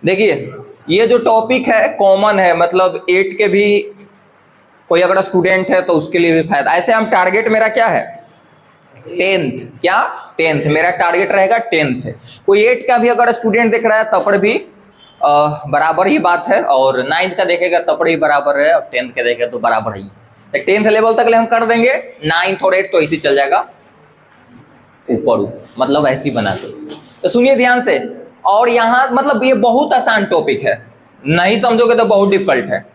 देखिए ये जो टॉपिक है कॉमन है, मतलब 8 के भी कोई अगर स्टूडेंट है तो उसके लिए भी फायदा। ऐसे हम टारगेट मेरा क्या है 10th, क्या 10th मेरा टारगेट रहेगा 10th। कोई 8 का भी अगर स्टूडेंट देख रहा है तब पर भी बराबर ही बात है, और 9th का देखेगा तब पर ही बराबर है, और 10th का देखेगा तो बराबर ही। 10th लेवल तक ले हम कर देंगे, 9th और 8 तो ऐसे चल जाएगा ऊपर, मतलब ऐसी बना दो। तो सुनिए ध्यान से, और यहाँ मतलब ये बहुत आसान टॉपिक है, नहीं समझोगे तो बहुत डिफिकल्ट है।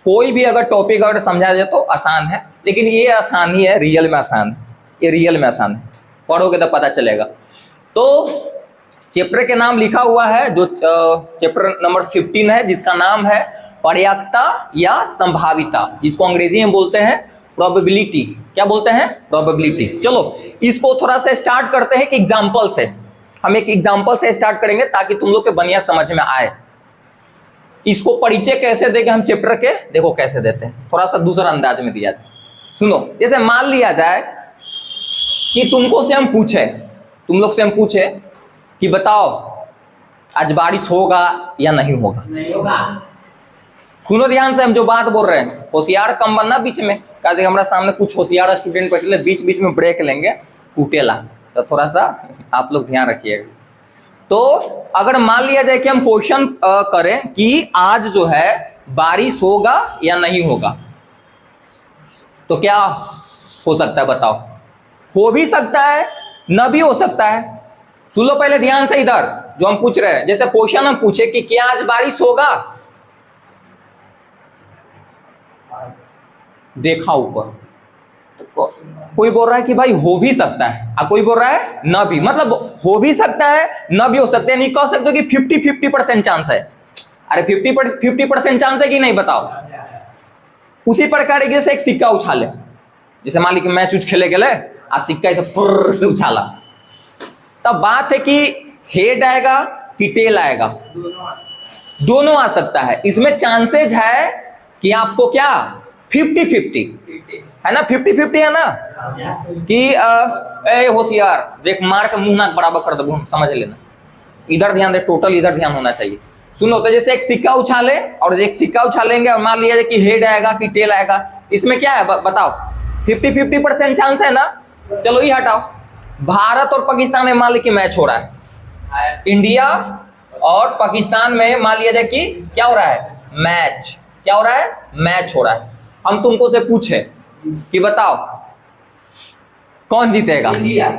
कोई भी अगर टॉपिक अगर समझा जाए तो आसान है, लेकिन ये आसान ही है, रियल में आसान है, ये रियल में आसान है, पढ़ोगे तो पता चलेगा। तो चैप्टर के नाम लिखा हुआ है, जो चैप्टर नंबर 15 है, जिसका नाम है पर्याप्तता या संभाविता, जिसको अंग्रेजी में बोलते हैं प्रोबेबिलिटी। क्या बोलते हैं? प्रोबेबिलिटी। चलो इसको थोड़ा सा स्टार्ट करते हैं एक एग्जाम्पल से। हम एक एग्जाम्पल से स्टार्ट करेंगे ताकि तुम लोग के बढ़िया समझ में आए। इसको परिचय कैसे देंगे हम चैप्टर के, देखो कैसे देते हैं, थोड़ा सा दूसरा अंदाज में दिया जाए। सुनो, जैसे मान लिया जाए कि तुम लोग से हम पूछे कि बताओ आज बारिश होगा या नहीं होगा? नहीं होगा। सुनो ध्यान से, हम जो बात बोल रहे हैं, होशियार कम बनना बीच में, कैसे हमारा सामने कुछ होशियार स्टूडेंट बैठे, बीच बीच में ब्रेक लेंगे टूटेला, तो थोड़ा सा आप लोग ध्यान रखिएगा। तो अगर मान लिया जाए कि हम क्वेश्चन करें कि आज जो है बारिश होगा या नहीं होगा, तो क्या हो सकता है बताओ? हो भी सकता है, न भी हो सकता है। सुन लो पहले ध्यान से, इधर जो हम पूछ रहे हैं, जैसे क्वेश्चन हम पूछे कि क्या आज बारिश होगा, देखा ऊपर तो कोई बोल रहा है कि भाई हो भी सकता है, और कोई बोल रहा है न भी, मतलब हो भी सकता है न भी हो सकता है। नहीं कह सकते कि 50-50% चांस है। अरे 50% चांस है कि नहीं बताओ? उसी प्रकार जैसे एक सिक्का उछाले, जैसे मान ली कि मैच उच खेले गए आ सिक्का ऐसे फुर्र से उछाला, तब बात है कि हेड आएगा कि टेल आएगा, दोनों आ सकता है। इसमें चांसेज है कि आपको क्या 50-50 है ना, 50-50 है ना, कि ए होशियार देख, मार के मुंह नाक बराबर कर दो, समझ लेना। इधर ध्यान दे, टोटल इधर ध्यान होना चाहिए। सुनो, तो जैसे एक सिक्का उछाले, और एक सिक्का उछालेंगे और मान लिया जाए कि हेड आएगा कि टेल आएगा, इसमें क्या है बताओ? 50-50% चांस है ना। चलो ये हटाओ, भारत और पाकिस्तान में मान ली कि मैच हो रहा है, इंडिया और पाकिस्तान में मान लिया जाए कि क्या हो रहा है, मैच। क्या हो रहा है? मैच हो रहा है। हम तुमको से पूछे कि बताओ कौन जीतेगा? इंडिया।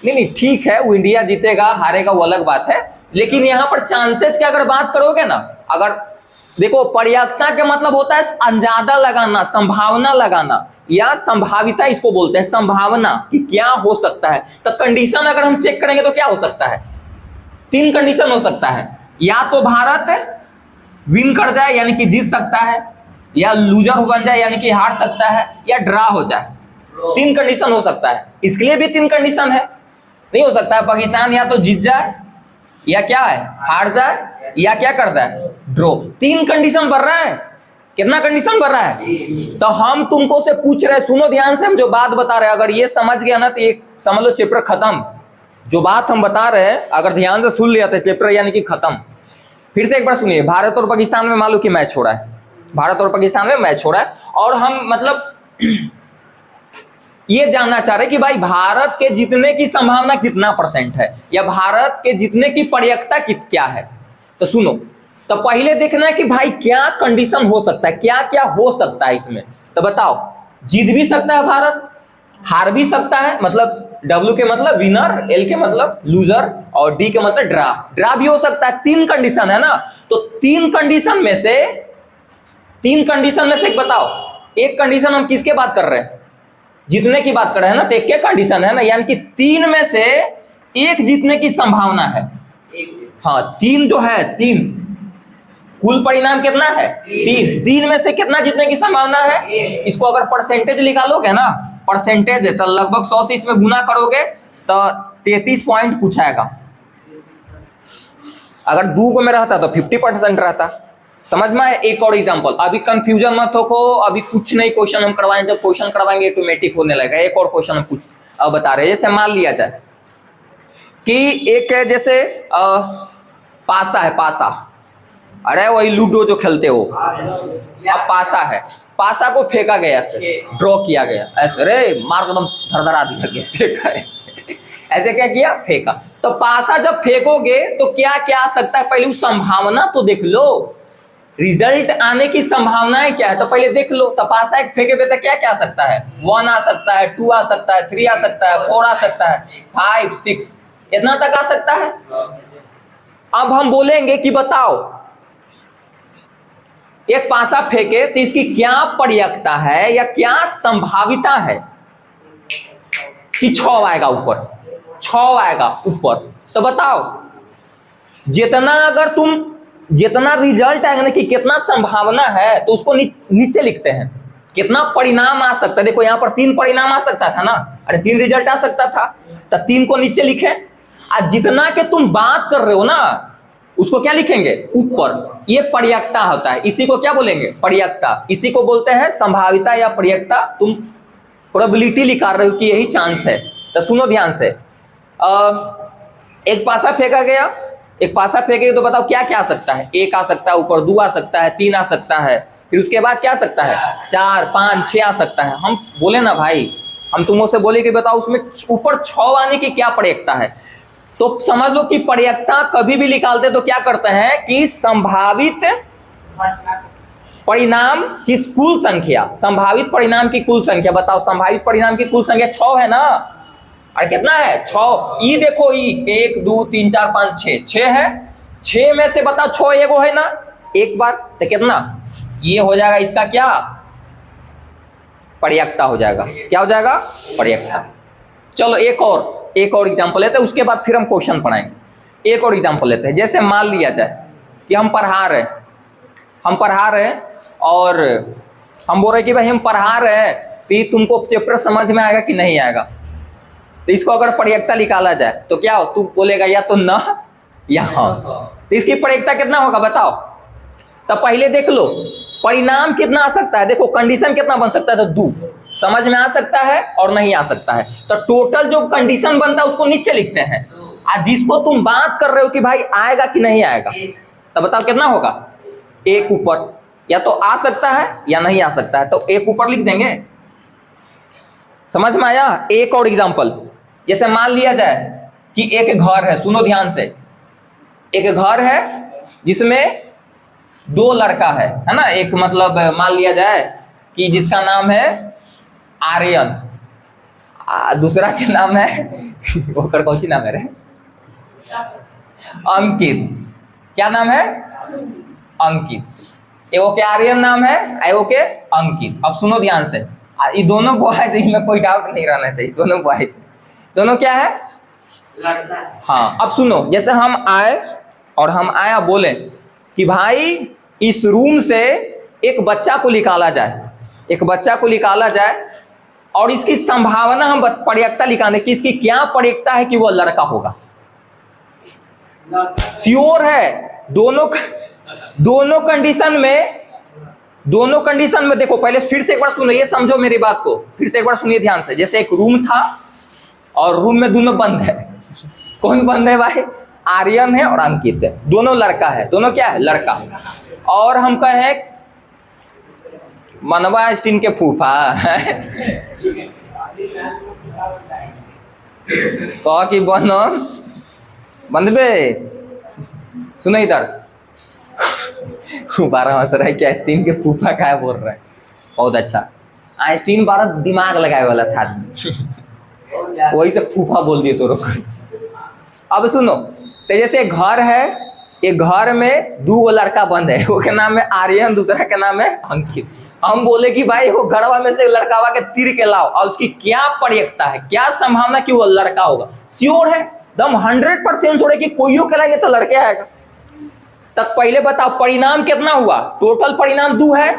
नहीं ठीक है, वो इंडिया जीतेगा हारेगा वो अलग बात है, लेकिन यहां पर चांसेस की अगर बात करोगे ना, अगर देखो पर्याप्तता का मतलब होता है अंदाजा लगाना, संभावना लगाना, या संभाविता इसको बोलते हैं, संभावना कि क्या हो सकता है। तो कंडीशन अगर हम चेक करेंगे तो क्या हो सकता है? 3 कंडीशन हो सकता है, या तो भारत विन कर जाए यानी कि जीत सकता है, या लूजर बन जाए यानी कि हार सकता है, या ड्रा हो जाए। 3 कंडीशन हो सकता है। इसके लिए भी 3 कंडीशन है। नहीं हो सकता है पाकिस्तान या तो जीत जाए, या क्या है हार जाए, या क्या करता है ड्रॉ। 3 कंडीशन भर रहा है। कितना कंडीशन भर रहा है? तो हम तुमको से पूछ रहे, सुनो ध्यान से, हम जो बात बता रहे हैं अगर ये समझ गया ना तो ये समझ लो चैप्टर खत्म। जो बात हम बता रहे हैं अगर ध्यान से सुन लिया तो चैप्टर यानी कि खत्म। फिर से एक बार सुनिए, भारत और पाकिस्तान में मान लो कि मैच हो रहा है, भारत और पाकिस्तान में मैच हो रहा है, और हम मतलब ये जानना चाह रहे कि भाई भारत के जीतने की संभावना कितना % है, या भारत के जीतने की पर्याप्तता क्या है। तो सुनो, तो पहले देखना है कि भाई क्या कंडीशन हो सकता है, क्या क्या हो सकता है इसमें। तो बताओ, जीत भी सकता है भारत, हार भी सकता है, मतलब W के मतलब विनर, L के मतलब लूजर, और D के मतलब ड्रा भी हो सकता है। 3 कंडीशन है ना। तो 3 कंडीशन में से एक बताओ, एक कंडीशन हम किसके बात कर रहे हैं? जीतने की बात कर रहे हैं ना, तो एक क्या कंडीशन है ना, यानी कि 3 में से एक जीतने की संभावना है। हाँ 3 जो है, 3 कुल परिणाम कितना है? 3 में से कितना जीतने की संभावना है? इसको अगर परसेंटेज निकालोगे ना, परसेंटेज है तो लगभग 100 से इसमें गुना करोगे तो 33 पॉइंट कुछ आएगा। अगर 2 में रहता तो 50% रहता। समझ में आया? एक और एग्जांपल, अभी कंफ्यूजन मत हो, अभी कुछ नहीं क्वेश्चन हम करवाएं, जब क्वेश्चन करवाएंगे ऑटोमेटिक होने लगेगा। एक और क्वेश्चन हम कुछ अब बता रहे हैं, जैसे मान लिया जाए कि एक है जैसे पासा है, पासा, अरे वही लूडो जो खेलते हो, अब पासा है, पासा को फेंका गया ऐसे, ड्रॉ किया गया ऐसे, अरे मार को एकदम धड़धड़ा दिया गया, फेंका ऐसे क्या किया, फेंका। तो पासा जब फेंकोगे तो क्या क्या आ सकता है, पहले उस संभावना तो देख लो, रिजल्ट आने की संभावनाएं क्या है तो पहले देख लो। तो पासा एक फेंके पे तो क्या क्या आ सकता है, 1 आ सकता है, 2 आ सकता है, 3 आ सकता है, 4 आ सकता है, 5 6 इतना तक आ सकता है। अब हम बोलेंगे कि बताओ एक पासा फेंके तो इसकी क्या प्रयिकता है या क्या संभाविता है कि 6 आएगा ऊपर, 6 आएगा ऊपर। तो बताओ जितना अगर तुम जितना रिजल्ट आएगा ना कि कितना संभावना है तो उसको नीचे लिखते हैं, कितना परिणाम आ सकता है। देखो यहाँ पर 3 परिणाम आ सकता था ना, अरे 3 रिजल्ट आ सकता था, तो 3 को नीचे लिखे। आज जितना के तुम बात कर रहे हो ना उसको क्या लिखेंगे ऊपर, ये प्रयिकता होता है, इसी को क्या बोलेंगे, प्रयिकता, इसी को बोलते हैं संभाविता या प्रयिकता। तुम प्रोबेबिलिटी लिखा रहे हो कि यही चांस है। तो सुनो ध्यान से, एक पासा फेंका गया, एक पासा फेंकेगा तो बताओ क्या क्या आ सकता है, 1 आ सकता है ऊपर, 2 आ सकता है, 3 आ सकता है, फिर उसके बाद क्या आ सकता है, 4 5 6 आ सकता है। हम बोले ना भाई, हम तुमसे बोले कि बताओ उसमें ऊपर 6 आने की क्या प्रयिकता है। तो समझ लो कि प्रयिकता कभी भी निकालते तो क्या करते हैं कि संभावित परिणाम की कुल संख्या, संभावित परिणाम की कुल संख्या। बताओ संभावित परिणाम की कुल संख्या 6 है ना, अरे कितना है 6, ई देखो, ई 1 2 3 4 5 6, 6 है, 6 में से बताओ 6 एगो है ना, एक बार तो कितना, ये हो जाएगा इसका क्या, प्रयिकता हो जाएगा। क्या हो जाएगा, प्रयिकता। चलो एक और एग्जांपल लेते हैं, उसके बाद फिर हम क्वेश्चन पढ़ाएंगे। एक और एग्जांपल लेते हैं, जैसे मान लिया जाए कि हम पढ़ा रहे हैं और हम बोल रहे कि भाई हम पढ़ा रहे हैं तो तुमको चैप्टर समझ में आएगा कि नहीं आएगा। तो इसको अगर प्रयिकता निकाला जाए तो क्या हो, तू बोलेगा या तो न या हाँ। तो इसकी प्रयिकता कितना होगा बताओ। तो पहले देख लो परिणाम कितना आ सकता है, देखो कंडीशन कितना बन सकता है, तो 2 समझ में आ सकता है और नहीं आ सकता है। तो टोटल जो कंडीशन बनता है उसको नीचे लिखते हैं, आज जिसको तुम बात कर रहे हो कि भाई आएगा कि नहीं आएगा, तो बताओ कितना होगा, 1 ऊपर, या तो आ सकता है या नहीं आ सकता है, तो 1 ऊपर लिख देंगे। समझ में आया। एक और एग्जांपल, जैसे मान लिया जाए कि एक घर है, सुनो ध्यान से, एक घर है जिसमें 2 लड़का है ना, एक मतलब मान लिया जाए कि जिसका नाम है आर्यन, दूसरा के नाम है वो कौन सी नाम है रे, अंकित। क्या नाम है, अंकित। एगो के आर्यन नाम है, एगो के अंकित। अब सुनो ध्यान से, ये दोनों बॉयज, इसमें कोई डाउट नहीं रहना चाहिए, दोनों बॉयज, दोनों क्या है, हाँ। अब सुनो, जैसे हम आए बोले कि भाई इस रूम से एक बच्चा को निकाला जाए, और इसकी संभावना हम प्रयिकता लिखाने की, इसकी क्या प्रयिकता है कि वो लड़का होगा। श्योर है दोनों कंडीशन में देखो, पहले फिर से एक बार सुनो, ये समझो मेरी बात को, फिर से एक बार सुनिए ध्यान से। जैसे एक रूम था और रूम में दोनों बंद है, कौन बंद है भाई, आर्यन है और अंकित है, दोनों लड़का है, दोनों क्या है, लड़का। और हम कहे मनवा आइंस्टीन के फूफा कह कि बंदबे सुनो इधर, 12 हंस रहा है कि आइंस्टीन के फूफा क्या बोल रहा है, बहुत अच्छा। आइंस्टीन 12 दिमाग लगाए वाला था वही से फूफा बोल दिए तो रोक। अब सुनो, तो जैसे घर है, एक घर में 2 लड़का बंद है, वो के नाम है आर्यन, दूसरा के नाम है अंकित। हम बोले कि भाई वो घरवा में से लड़कावा के तीर के लाओ, और उसकी क्या प्रयिकता है, क्या संभावना कि वो लड़का होगा। श्योर है दम 100% श्योर है कि कोई करेंगे तो लड़के आएगा। तब पहले बताओ परिणाम कितना हुआ, टोटल परिणाम 2 है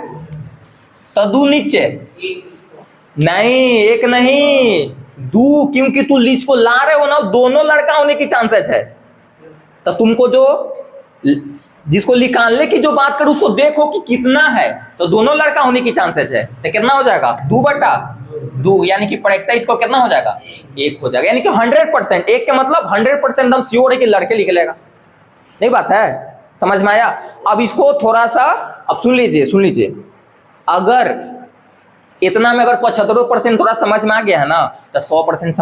तो 2 नीचे नहीं, 1 नहीं 2, क्योंकि तू लिस्ट को ला रहे हो ना, दोनों लड़का होने की चांसेस है। तो तुमको जो जिसको निकालने की जो बात करूं उसको देखो कि कितना है, तो दोनों लड़का होने की चांसेस है, तो कितना हो जाएगा 2/2, यानी कि प्रायिकता इसको कितना हो जाएगा 1 हो जाएगा, यानी कि 100%। 1 के मतलब 100% हम श्योर है कि लड़के निकलेगा। नहीं बात है, समझ में आया? अब इसको थोड़ा सा अब सुन लीजिए, अगर इतना में अगर 75% थोड़ा समझ में आ गया है ना, तो 100%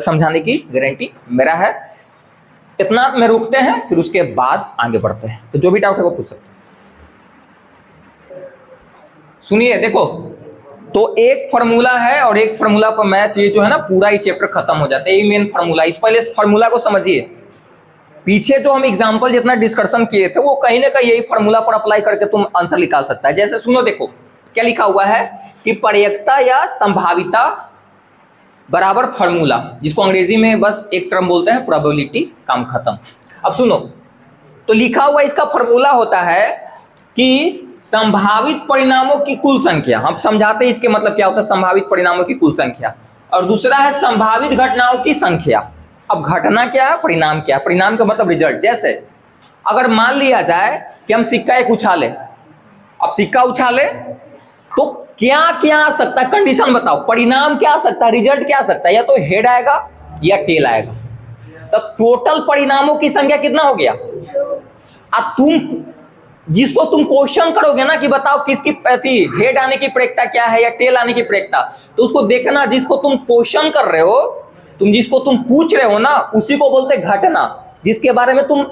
समझाने की गारंटी मेरा है। इतना में रुकते हैं, फिर उसके बाद आगे बढ़ते हैं। तो जो भी डाउट है वो पूछ सकते हैं। सुनिए, देखो, तो एक फार्मूला है और एक फार्मूला पर मैथ, ये जो है ना पूरा ही चैप्टर खत्म हो जाता है। ये मेन फार्मूला, इस पहले इस फार्मूला को समझिए। पीछे जो हम एग्जांपल जितना डिस्कशन किए थे, वो कहीं ना कहीं यही फार्मूला पर अप्लाई करके तुम आंसर निकाल सकता है। जैसे सुनो, देखो क्या लिखा हुआ है कि प्रायिकता या संभाविता बराबर फार्मूला, जिसको अंग्रेजी में बस एक टर्म बोलते हैं प्रोबेबिलिटी, काम खत्म। अब सुनो, तो लिखा हुआ इसका फार्मूला होता है कि संभावित परिणामों की कुल संख्या। हम समझाते हैं इसके मतलब क्या होता है, संभावित परिणामों की कुल संख्या, और दूसरा है संभावित घटनाओं की संख्या। अब घटना क्या है, परिणाम क्या है? परिणाम का मतलब रिजल्ट। जैसे अगर मान लिया जाए कि हम सिक्का एक उछाले, अब सिक्का उछाले तो क्या क्या आ सकता है, कंडीशन बताओ। परिणाम क्या आ सकता है, रिजल्ट क्या आ सकता है, या तो हेड आएगा या टेल आएगा। तो टोटल परिणामों की संख्या कितना हो गया? अब तुम जिसको तुम क्वेश्चन करोगे ना कि बताओ किसकी हेड आने की प्रायिकता क्या है या टेल आने की प्रायिकता, तो उसको देखना, जिसको तुम क्वेश्चन कर रहे हो, जिसको तुम पूछ रहे हो ना, उसी को बोलते घटना, जिसके बारे में तुम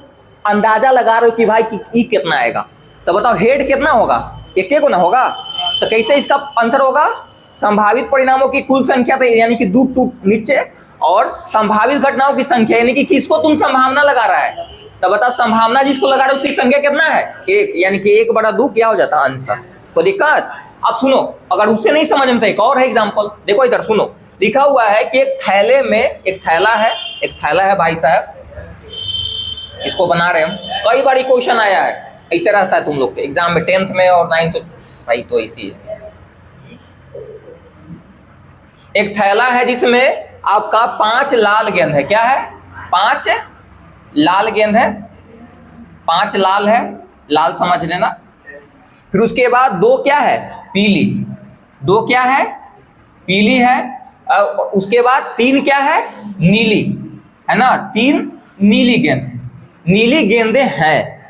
अंदाजा लगा रहे हो कि भाई ई कितना आएगा। तो बताओ हेड कितना होगा, एक को ना होगा। तो कैसे इसका आंसर होगा, संभावित परिणामों की कुल संख्या, तो यानी कि 2 नीचे, और संभावित घटनाओं की संख्या, यानी कि किसको तुम संभावना लगा रहा है। तो बता, संभावना जिसको लगा रहे हो उसकी संख्या कितना है 1, यानी कि 1/2 क्या हो जाता है आंसर। कोई दिक्कत? अब सुनो, अगर उससे नहीं समझ में तो एक और है एग्जांपल। देखो इधर सुनो, लिखा हुआ है कि एक थैले में एक थैला है भाई साहब, इसको बना रहे हम। कई बार क्वेश्चन आया है, ऐसे रहता है तुम लोग के एग्जाम में, 10th में और 9th भाई, तो इसी है। एक थैला है जिसमें आपका 5 लाल गेंद है। क्या है? 5 लाल गेंद है, 5 लाल है, लाल समझ लेना। फिर उसके बाद 2 क्या है, पीली, 2 क्या है, पीली है। उसके बाद 3 क्या है, नीली है ना, 3 नीली गेंद, नीली गेंदें हैं।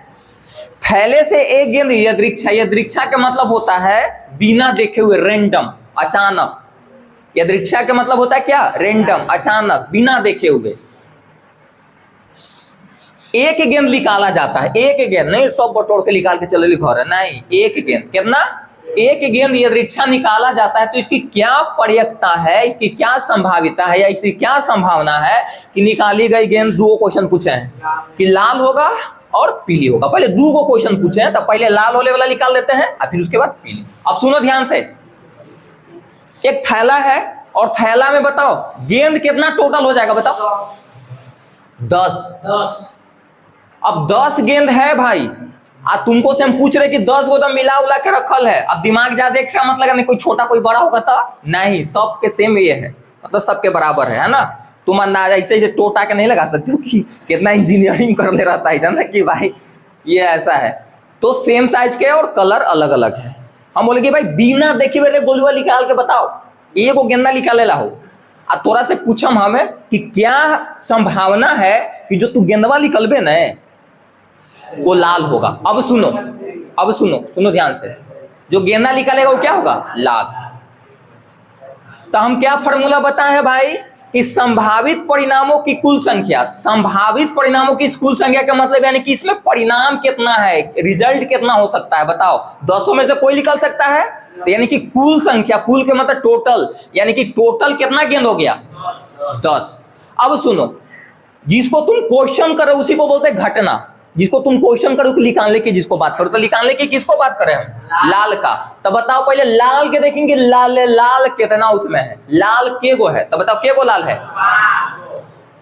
थैले से एक गेंद यदृच्छा, यदृच्छा का मतलब होता है बिना देखे हुए, रेंडम, अचानक। यदृच्छा का मतलब होता है क्या, रेंडम, अचानक, बिना देखे हुए। एक गेंद निकाला जाता है, एक गेंद नहीं सब बटोर के निकाल के चले लिखा रहा, नहीं, एक गेंद। कितना? एक गेंद यदृच्छा निकाला जाता है। तो इसकी क्या प्रायिकता है, इसकी क्या संभाविता है, या इसकी क्या संभावना है कि निकाली गई गेंद, 2 क्वेश्चन पूछे हैं कि लाल होगा और पीली होगा। पहले 2 क्वेश्चन पूछे हैं, तब पहले लाल होने वाला निकाल लेते हैं और फिर उसके बाद पीली। अब सुनो ध्यान से, एक थैला है और थैला में बताओ गेंद कितना टोटल हो जाएगा, बताओ 10। अब 10 गेंद है भाई, तुमको से हम पूछ रहे कि 10 गो मिला उला के रखल है। अब दिमाग ज्यादा एक्स्ट्रा मत लगा, नहीं कोई छोटा कोई बड़ा होगा तो नहीं, सबके सेम ये है, मतलब सबके बराबर है ना। तुम अंदाजा ऐसे टोटा के नहीं लगा सकते हो कि कितना इंजीनियरिंग कर ले रहता है, जानते कि भाई ये ऐसा है। तो सेम साइज के और कलर अलग अलग है। हम बोले कि भाई बिना देखे हुए गोलुआ निकाल के बताओ, ये को गेंदा निकाले ला हो, और थोड़ा से पूछम हमें कि क्या संभावना है कि जो तू गेंदवा निकलबे न वो लाल होगा। अब सुनो ध्यान से, जो गेंदा निकालेगा वो क्या होगा, लाल। तो हम क्या फॉर्मूला बताए हैं भाई कि संभावित परिणामों की कुल संख्या, संभावित परिणामों की कुल संख्या का मतलब यानी कि इसमें परिणाम कितना है, रिजल्ट कितना हो सकता है, बताओ 10 में से कोई निकल सकता है। तो यानी कि कुल संख्या, कुल के मतलब टोटल, यानी कि टोटल कितना गेंद हो गया 10। अब सुनो, जिसको तुम क्वेश्चन करो उसी को बोलते हैं घटना। जिसको तुम क्वेश्चन करो निकालने की, जिसको बात करो, तो निकालने की किसको बात करें हम, लाल का। तो बताओ पहले लाल के देखेंगे, लाल कितना उसमें है, लाल के गो है, तो बताओ के गो लाल है,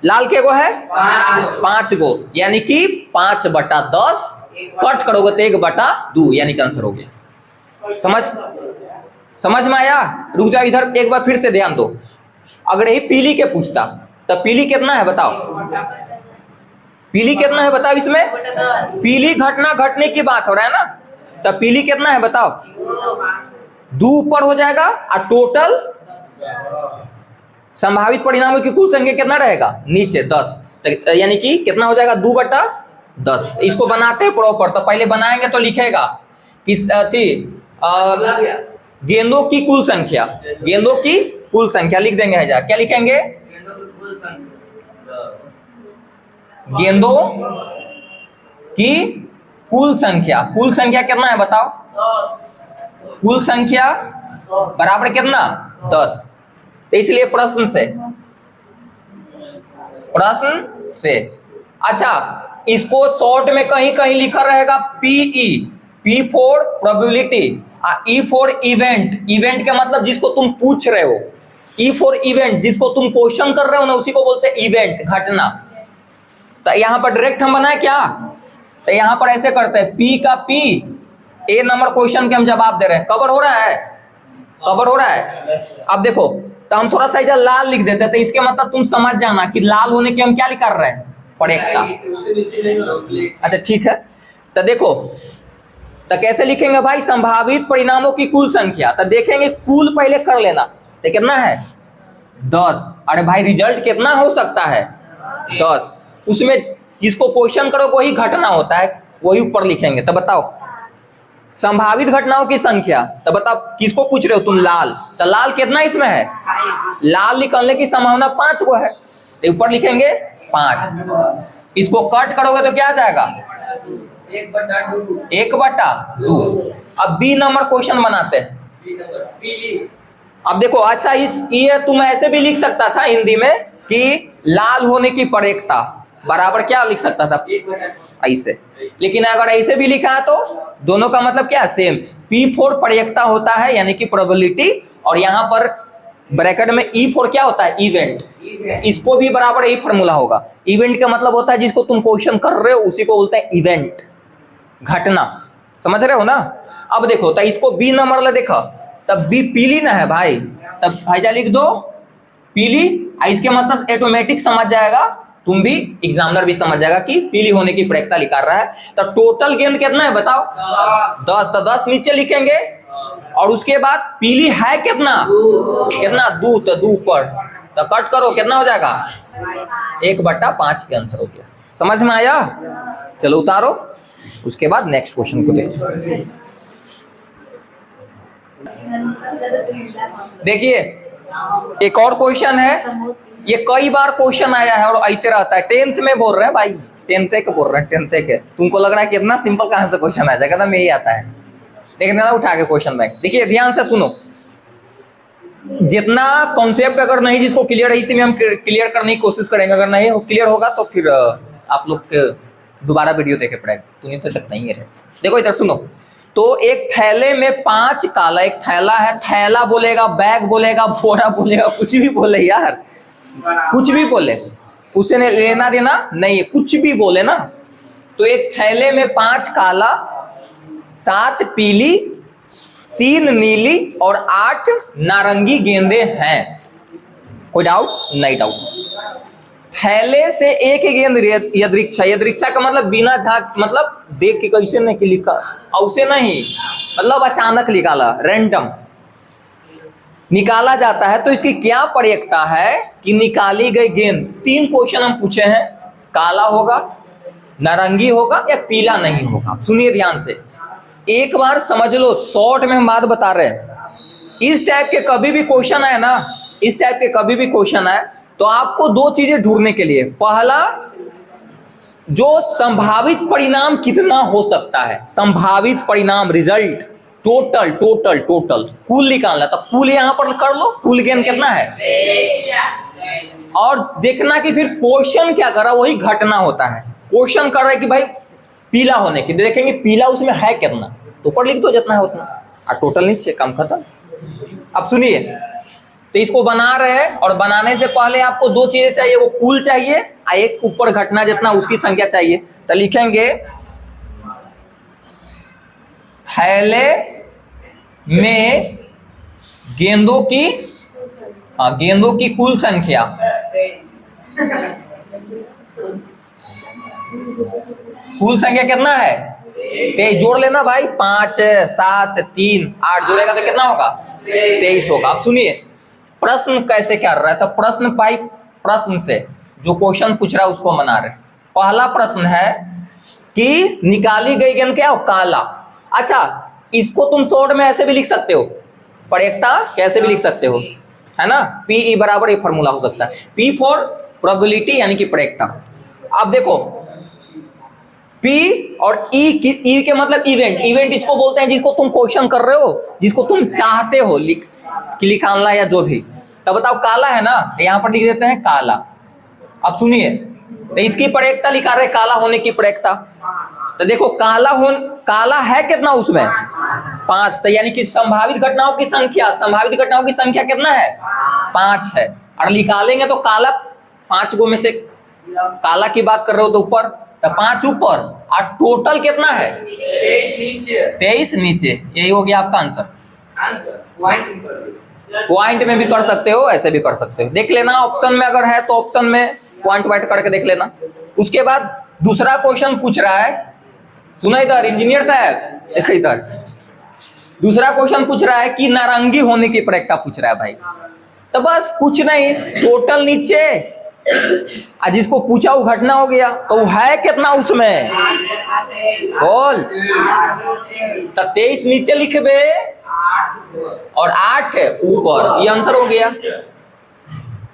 लाल के गो है 5 गो, यानी कि 5/10 कट करोगे तो 1/2, यानी कि आंसर हो गया। समझ में आया? रुक जाओ, इधर एक बार फिर से ध्यान दो। अगर यही पीली के पूछता तो पीली कितना है बताओ, पीली कितना है बताओ। इसमें पीली घटना घटने की बात हो रहा है ना, तब पीली कितना है बताओ? 2 ऊपर हो जाएगा और टोटल संभावित परिणामों की कुल संख्या कितना रहेगा? नीचे 10, यानी कि कितना हो जाएगा? 2/10। इसको बनाते हैं प्रॉपर, तो पहले बनाएंगे तो लिखेगा किस थी गेंदों की कुल संख्या, गेंदों की कुल संख्या लिख देंगे। है जा क्या लिखेंगे? गेंदों की कुल संख्या। कुल संख्या कितना है बताओ? कुल संख्या बराबर कितना? 10। तो इसलिए प्रश्न से अच्छा, इसको शॉर्ट में कहीं कहीं लिखा रहेगा PE, P for probability, E for event. Event का मतलब जिसको तुम पूछ रहे हो, ई फॉर इवेंट जिसको तुम क्वेश्चन कर रहे हो ना, उसी को बोलते हैं इवेंट, घटना। तो यहां पर डायरेक्ट हम बनाए क्या? तो यहां पर ऐसे करते हैं, पी का पी, ए नंबर क्वेश्चन के हम जवाब दे रहे हैं। कवर हो रहा है? कवर हो रहा है? अब देखो, तो हम थोड़ा सा इधर लाल लिख देते हैं, तो इसके मतलब तुम समझ जाना कि लाल होने के हम क्या कर रहे हैं? पड़ेगा। अच्छा ठीक है, तो देखो तो कैसे लिखेंगे भाई? संभावित परिणामों की कुल संख्या। तो देखेंगे कुल पहले कर लेना, तो कितना है? 10। अरे भाई रिजल्ट कितना हो सकता है? 10। उसमें जिसको क्वेश्चन करो वही घटना होता है, वही ऊपर लिखेंगे। तो बताओ संभावित घटनाओं की संख्या, तो बताओ किसको पूछ रहे हो तुम? लाल। तो लाल कितना इसमें है? लाल निकलने की संभावना 5 को है, तो ऊपर लिखेंगे 5। इसको कट करोगे तो क्या आ जाएगा? 1/2। अब बी नंबर क्वेश्चन बनाते हैं। अब देखो, अच्छा ये तुम ऐसे भी लिख सकता था हिंदी में कि लाल होने की प्रवणता बराबर क्या लिख सकता था? ऐसे। लेकिन अगर ऐसे भी लिखा है तो दोनों का मतलब क्या है? सेम। P4 प्रवणता होता है यानी कि प्रोबेबिलिटी, और यहाँ पर ब्रैकेट में E4 क्या होता है? इवेंट। इसको भी बराबर यही फॉर्मूला होगा। इवेंट का मतलब होता है जिसको तुम क्वेश्चन कर रहे हो उसी को बोलते हैं इवेंट, घटना। समझ रहे हो ना? अब देखो, तो इसको बी नंबर ले देखो, तब बी पीली ना है भाई, तब भाईजा लिख दो पीली। इसके मतलब ऑटोमेटिक समझ जाएगा, तुम भी एग्जामिनर भी समझ जाएगा कि पीली होने की प्रवणता निकाल रहा है। तो टोटल गेंद कितना है बताओ? 10। तो 10 नीचे लिखेंगे, और उसके बाद पीली है कितना? 2। तो 2 ऊपर, तो कट करो कितना हो जाएगा? 1/5 के आंसर हो गया। समझ में आया? चलो उतारो, उसके बाद नेक्स्ट क्वेश्चन को देखिए। एक और क्वेश्चन है, ये कई बार क्वेश्चन आया है और आते रहता है। 10th में बोल रहे हैं भाई, 10th के बोल रहे हैं, 10th के। तुमको लग रहा है कि इतना सिंपल कहां से क्वेश्चन आ जाएगा? मैं यही आता है। लेकिन ना उठा के क्वेश्चन बैंक, देखिए ध्यान से सुनो। जितना कॉन्सेप्ट अगर नहीं जिसको क्लियर है, इसी में हम क्लियर करने की कोशिश करेंगे। अगर नहीं क्लियर होगा तो फिर आप लोग दोबारा वीडियो देखे पड़ेगा, तुम्हें तो तक नहीं है। देखो इधर सुनो। तो एक थैले में 5 काला, एक थैला है, थैला बोलेगा, बैग बोलेगा, बोरा बोलेगा, कुछ भी बोले यार, कुछ भी बोले, उसे लेना देना नहीं है, कुछ भी बोले ना। तो एक थैले में 5 काला, 7 पीली, 3 नीली और 8 नारंगी गेंदे हैं। कोई डाउट? नहीं डाउट। थैले से एक ही गेंद यदृच्छा, यदृच्छा का मतलब बिना झांक, मतलब देख के कैसे नहीं कि लिखा, उसे नहीं, मतलब अचानक निकाला, रैंडम निकाला जाता है। तो इसकी क्या प्रवणता है कि निकाली गई गेंद, 3 क्वेश्चन हम पूछे हैं, काला होगा, नारंगी होगा या पीला नहीं होगा। सुनिए ध्यान से, एक बार समझ लो, शॉर्ट में हम बात बता रहे हैं। इस टाइप के कभी भी क्वेश्चन आए ना, इस टाइप के कभी भी क्वेश्चन आए तो आपको 2 चीजें ढूंढने के लिए, पहला जो संभावित परिणाम कितना हो सकता है, संभावित परिणाम, रिजल्ट, टोटल टोटल टोटल कुल निकालना। तो कुल यहां पर कर लो, कुल गेंद कितना है, और देखना कि फिर क्वेश्चन क्या कर रहा है, वही घटना होता है। क्वेश्चन कर रहा है कि भाई पीला होने की, देखेंगे पीला उसमें है कितना, तो ऊपर लिख दो जितना है उतना, और टोटल नीचे, काम खत्म। अब सुनिए, तो इसको बना रहे हैं, और बनाने से पहले आपको 2 चीजें चाहिए, वो कुल चाहिए और एक ऊपर घटना जितना उसकी संख्या चाहिए। तो लिखेंगे थैले में गेंदों की कुल संख्या, कुल संख्या कितना है 23। जोड़ लेना भाई, 5 7 3 8 जोड़ेगा तो कितना होगा 23 होगा। अब सुनिए प्रश्न कैसे कर रहा है, तो प्रश्न भाई प्रश्न से जो क्वेश्चन पूछ रहा है उसको बना रहे। पहला प्रश्न है कि निकाली गई गेंद क्या हो, काला। अच्छा इसको तुम शॉर्ट में ऐसे भी लिख सकते हो, प्रयेकता कैसे भी लिख सकते हो, है ना। पीई बराबर ये फॉर्मूला हो सकता है, पी फॉर प्रोबेबिलिटी यानी कि प्रयेकता। अब देखो P और E के मतलब इवेंट। इवेंट इसको बोलते हैं जिसको तुम क्वेश्चन कर रहे हो, जिसको तुम चाहते हो लिखाना या जो भी। तब बताओ काला है ना, यहां पर लिख देते हैं काला। अब सुनिए तो इसकी प्रयेकता लिखा रहे, काला होने की प्रयेकता। तो देखो काला है कितना उसमें 5, तो यानी कि संभावित घटनाओं की संख्या, संभावित घटनाओं की संख्या कितना है 5 है। और निकालेंगे तो काला 5 गो में से काला की बात कर रहे हो तो ऊपर, तो 5 ऊपर और टोटल कितना है 23 नीचे। यही हो गया आपका आंसर। पॉइंट में भी कर सकते हो, ऐसे भी कर सकते हो, देख लेना ऑप्शन में अगर है तो ऑप्शन में पॉइंट वाइट करके देख लेना। उसके बाद दूसरा क्वेश्चन पूछ रहा है, सुना इधर इंजीनियर साहब, देखो इधर दूसरा क्वेश्चन पूछ रहा है कि नारंगी होने की प्रयेकता पूछ रहा है भाई। तो बस कुछ नहीं, टोटल नीचे, आज जिसको पूछा वो घटना हो गया, तो वो है कितना उसमें बोल। 27 नीचे लिखबे और 8 ऊपर, ये आंसर हो गया।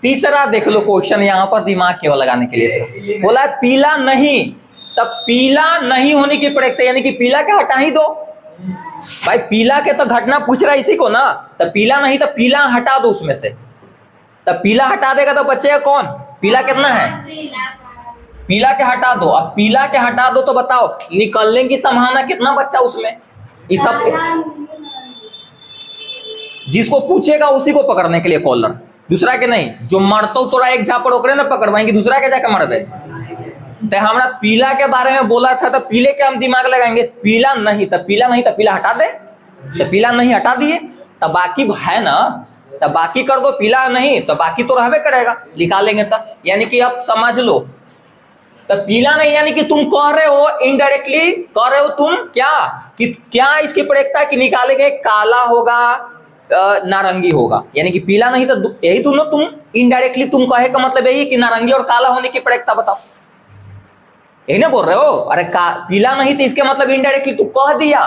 तीसरा देख लो क्वेश्चन, यहां पर दिमाग केवल लगाने के लिए था। बोला पीला नहीं, तब पीला नहीं होने की प्रयेकता यानी कि पीला के हटा ही दो भाई। पीला के तो घटना पूछ रहा है इसी को ना, तब पीला नहीं तो पीला हटा दो उसमें से। तब पीला हटा देगा तो बचेगा कौन, पीला कितना है, पीला के हटा दो। अब पीला के हटा दो तो बताओ निकलने की संभावना कितना बच्चा उसमें। इस सब जिसको पूछेगा उसी को पकड़ने के लिए कॉलर, दूसरा के नहीं। जो मरतो तोरा एक झापड़ ओकरे ना पकड़वाएंगे, दूसरा के जाके मरबे। तो हमरा पीला के बारे में बोला था, तो पीले के हम दिमाग लगाएंगे। पीला नहीं तो पीला नहीं तो पीला हटा दे, तो पीला नहीं हटा दिए, तो बाकी है ना, तो बाकी कर दो। पीला नहीं तो बाकी तो रहबे करेगा, निकालेंगे तो। यानी कि अब समझ लो, तो पीला नहीं यानी कि तुम कह रहे हो इनडायरेक्टली कह रहे हो तुम क्या कि क्या इसकी प्रयेकता कि निकालेंगे काला होगा नारंगी होगा। यानी कि पीला नहीं तो यही दोनों तुम इनडायरेक्टली तुम कहे का मतलब यही कि नारंगी और काला होने की प्रयेकता बताओ, यही ना बोल रहे हो। अरे पीला नहीं तो इसके मतलब इनडायरेक्टली तू कह दिया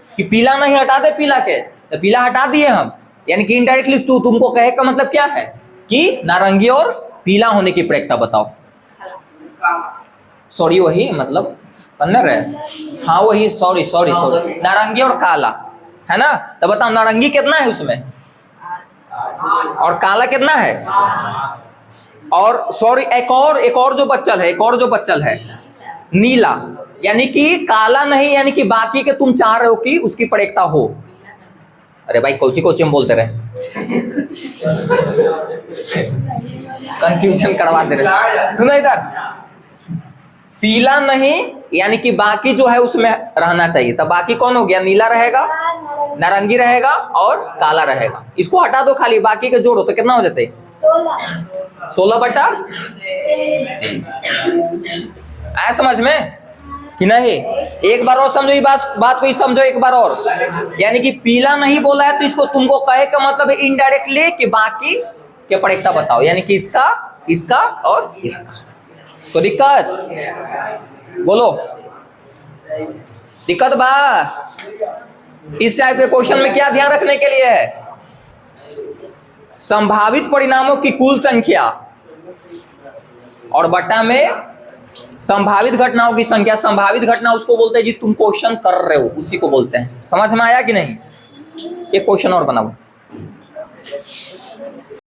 कि पीला नहीं हटा दे पीला के, तो पीला हटा दिए हम, यानी कि इनडायरेक्टली तुमको कहे का मतलब क्या है कि नारंगी और पीला होने की प्रयेकता बताओ। सॉरी वही मतलब कन्नड़ है, हाँ वही, सॉरी नारंगी और काला है ना। तो बताओ नारंगी कितना है उसमें और काला कितना है। और सॉरी एक और जो बच्चल है नीला, यानी कि काला नहीं, यानी कि बाकी के तुम चाह रहे हो कि उसकी प्रयेकता हो। अरे भाई कोची हम बोलते रहे कंफ्यूजन करवा दे रहे। सुनो इधर, पीला नहीं यानी कि बाकी जो है उसमें रहना चाहिए, तो बाकी कौन हो गया, नीला रहेगा, नारंगी रहेगा और काला रहेगा। इसको हटा दो खाली, बाकी के जोड़ो तो कितना हो जाते 16 बटा। आया समझ में कि नहीं। एक बार और समझो ये बात को समझो एक बार और। यानी कि पीला नहीं बोला है तो इसको तुमको कहे का मतलब है इनडायरेक्टली कि बाकी के प्रयेकता बताओ, यानी कि इसका और इसका। तो दिक्कत बोलो, दिक्कत बा। इस टाइप के क्वेश्चन में क्या ध्यान रखने के लिए है, संभावित परिणामों की कुल संख्या और बटा में संभावित घटनाओं की संख्या। संभावित घटना उसको बोलते हैं जी तुम क्वेश्चन कर रहे हो, उसी को बोलते हैं। समझ में आया कि नहीं। एक क्वेश्चन और बनाओ।